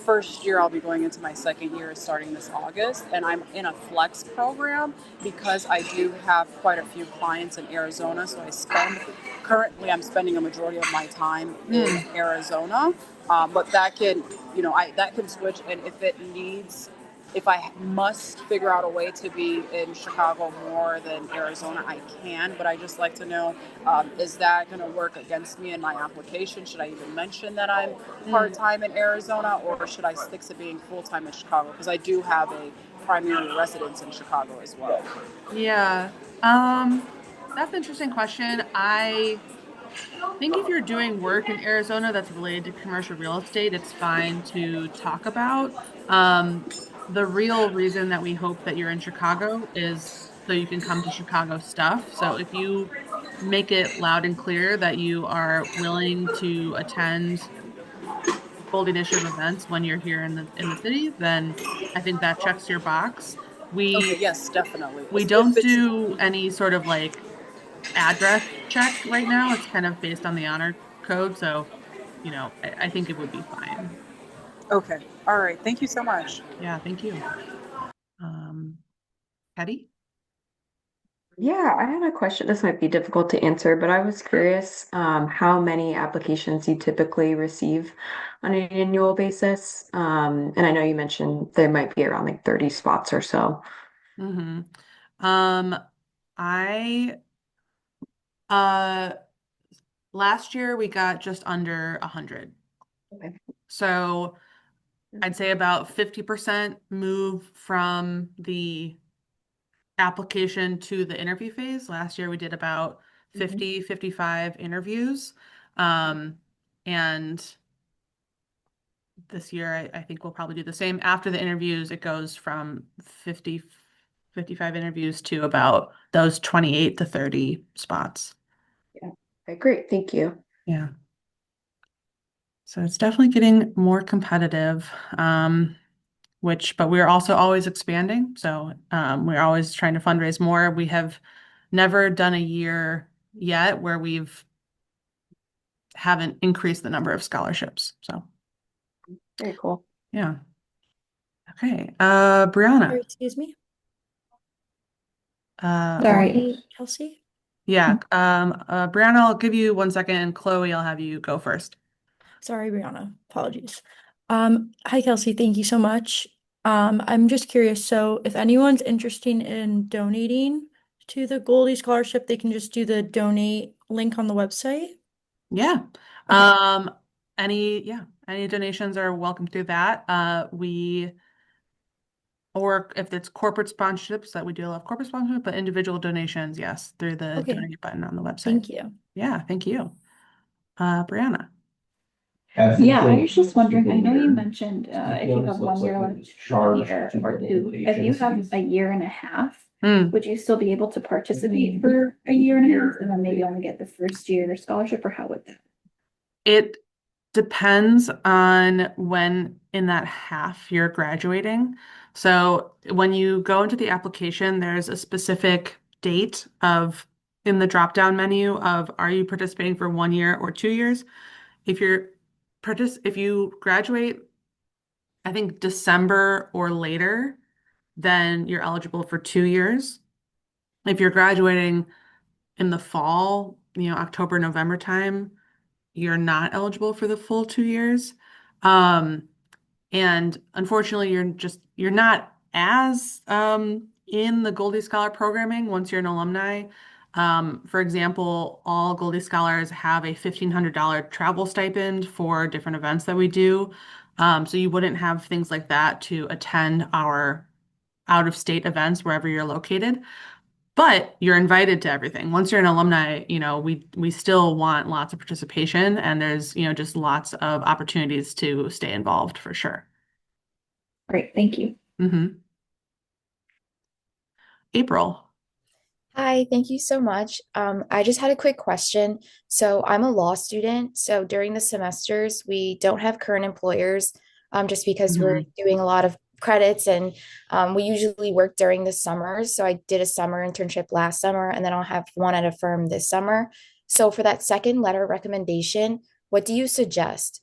first year. I'll be going into my second year starting this August, and I'm in a flex program because I do have quite a few clients in Arizona. So I'm spending a majority of my time in Mm. Arizona, but that can switch, and if I must figure out a way to be in Chicago more than Arizona, I can. But I just like to know, is that going to work against me in my application? Should I even mention that I'm part Mm. time in Arizona, or should I stick to being full time in Chicago? Because I do have a primary residence in Chicago as well. Yeah. Um, that's an interesting question. I think if you're doing work in Arizona that's related to commercial real estate, it's fine to talk about. Um, the real reason that we hope that you're in Chicago is so you can come to Chicago stuff. So if you make it loud and clear that you are willing to attend Gold Initiative events when you're here in the city, then I think that checks your box. Okay, We yes, definitely. we If don't it's do any sort of like address check right now. It's kind of based on the honor code. So, I think it would be fine. okay, all right. Thank you so much. Yeah, thank you. Um, Patty? Yeah, I had a question. This might be difficult to answer, but I was curious how many applications you typically receive on an annual basis. And I know you mentioned there might be around like 30 spots or so. Mm-hmm. Um, I uh last year we got just under 100. Okay. So I'd say about 50% move from the application to the interview phase. Last year we did about Mhm. 50, 55 interviews. Um, and this year I think we'll probably do the same. After the interviews, it goes from 50, 55 interviews to about those 28 to 30 spots. Yeah. Okay, great. Thank you. Yeah. So it's definitely getting more competitive. But we're also always expanding. So we're always trying to fundraise more. We have never done a year yet where we've haven't increased the number of scholarships. So Very cool. yeah. Okay. Brianna. Sorry, excuse me. Or Sorry. Kelsey? yeah. Brianna, I'll give you 1 second, and Chloe, I'll have you go first. Sorry, Brianna. Apologies. Hi, Kelsey. Thank you so much. I'm just curious. So, if anyone's interested in donating to the Goldie Scholarship, they can just do the donate link on the website. Yeah. Okay. Any donations are welcome through that. Or if it's corporate sponsorships, that we do love corporate sponsorship, but individual donations, yes, through the Okay. donate button on the website. Thank you. Yeah, thank you. Brianna. Yeah, I was just wondering, I know you mentioned if you have 1 year left, 1 year or two, if you have a year and a half, Hmm. would you still be able to participate for a year and a half and then maybe only get the first year scholarship, or how would that? It depends on when in that half you're graduating. So when you go into the application, there's a specific date in the drop-down menu of are you participating for 1 year or 2 years? If you graduate, I think December or later, then you're eligible for 2 years. If you're graduating in the fall, October, November time, you're not eligible for the full 2 years. And unfortunately, you're not as in the Goldie Scholar programming, once you're an alumni, for example, all Goldie Scholars have a $1,500 travel stipend for different events that we do. So you wouldn't have things like that to attend our out-of-state events wherever you're located. But you're invited to everything. Once you're an alumni, we still want lots of participation, and there's, just lots of opportunities to stay involved for sure. Great, thank you. April. Hi, thank you so much. I just had a quick question. So I'm a law student. So during the semesters, we don't have current employers, just because we're Mhm. doing a lot of credits and we usually work during the summers. So I did a summer internship last summer and then I'll have one at a firm this summer. So for that second letter recommendation, what do you suggest?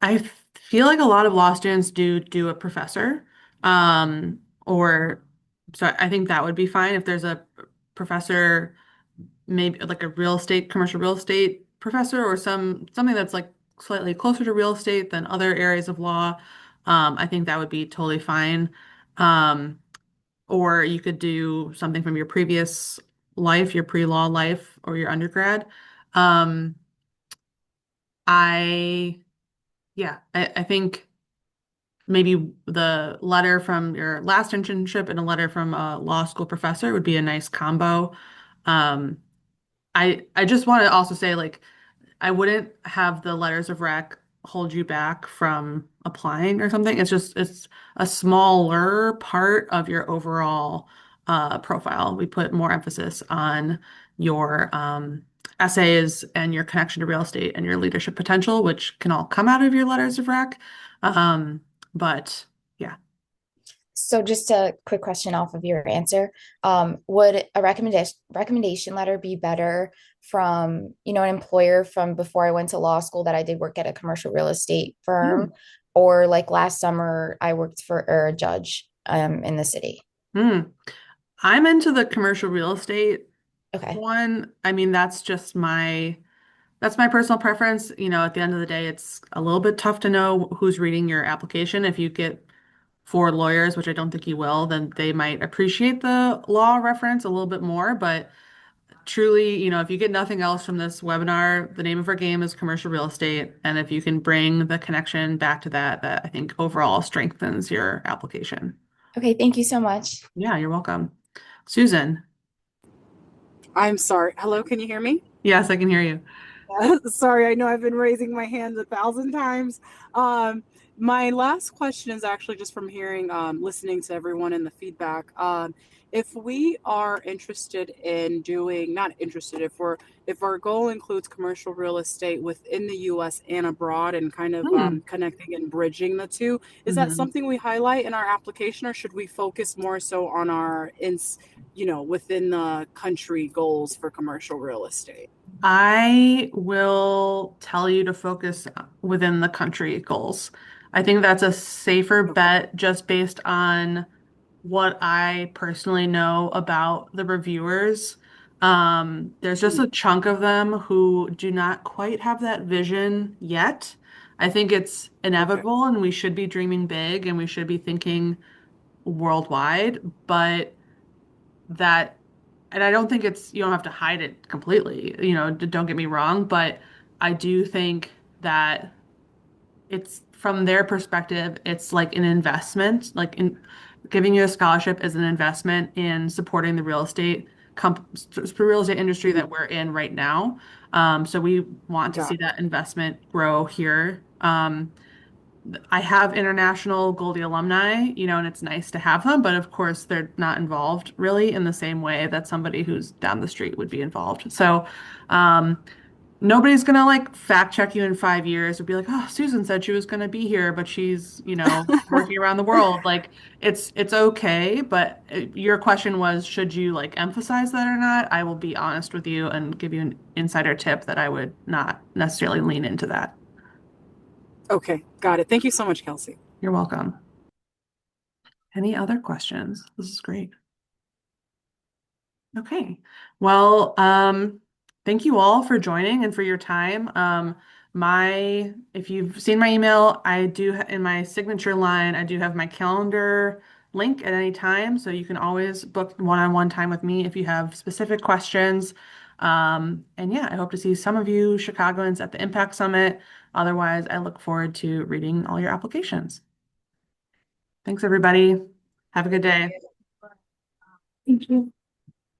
I feel like a lot of law students do a professor, um, or so I think that would be fine if there's a professor, maybe like a commercial real estate professor, or something that's like slightly closer to real estate than other areas of law. I think that would be totally fine. Um, or you could do something from your previous life, your pre-law life, or your undergrad. Um, I yeah, I think maybe the letter from your last internship and a letter from a law school professor would be a nice combo. Um, I just want to also say, like, I wouldn't have the letters of rec hold you back from applying or something. It's a smaller part of your overall profile. We put more emphasis on your essays and your connection to real estate and your leadership potential, which can all come out of your letters of rec. Um, but yeah. So just a quick question off of your answer. Would a recommendation letter be better from, an employer from before I went to law school that I did work at a commercial real estate Hmm. firm, or like last summer I worked for a judge in the city? Hmm. I'm into the commercial real estate Okay. one. I mean, that's my personal preference. At the end of the day, it's a little bit tough to know who's reading your application. If you get four lawyers, which I don't think you will, then they might appreciate the law reference a little bit more. But truly, if you get nothing else from this webinar, the name of our game is commercial real estate. And if you can bring the connection back to that, that I think overall strengthens your application. Okay, thank you so much. Yeah, you're welcome. Susan. I'm sorry. Hello, can you hear me? Yes, I can hear you. Sorry, I know I've been raising my hand 1,000 times. Um, my last question is actually just from hearing, listening to everyone in the feedback. If we are interested in doing, not interested, if our goal includes commercial real estate within the U.S. and abroad, and kind of Hmm. connecting and bridging the two, is that Mhm. something we highlight in our application, or should we focus more so on within the country goals for commercial real estate? I will tell you to focus within the country goals. I think that's a safer Okay. bet just based on what I personally know about the reviewers. There's just a Mm, chunk of them who do not quite have that vision yet. I think it's okay. inevitable and we should be dreaming big and we should be thinking worldwide, but that, and I don't think you don't have to hide it completely, don't get me wrong, but I do think that it's from their perspective, it's like an investment, like in giving you a scholarship is an investment in supporting the real estate industry Mm, that we're in right now. So we want to see got that investment grow here. I have international Goldie alumni, and it's nice to have them, but of course they're not involved really in the same way that somebody who's down the street would be involved. So, um, nobody's gonna like fact check you in 5 years or be like, oh, Susan said she was gonna be here, but she's, it. working around the world. Like it's okay, but your question was, should you like emphasize that or not? I will be honest with you and give you an insider tip that I would not necessarily lean into that. Okay, got it. Thank you so much, Kelsey. You're welcome. Any other questions? This is great. Okay. Well, thank you all for joining and for your time. If you've seen my email, I do in my signature line, I do have my calendar link at any time, so you can always book one-on-one time with me if you have specific questions. And yeah, I hope to see some of you Chicagoans at the Impact Summit. Otherwise, I look forward to reading all your applications. Thanks, everybody. Have a good day. Thank you.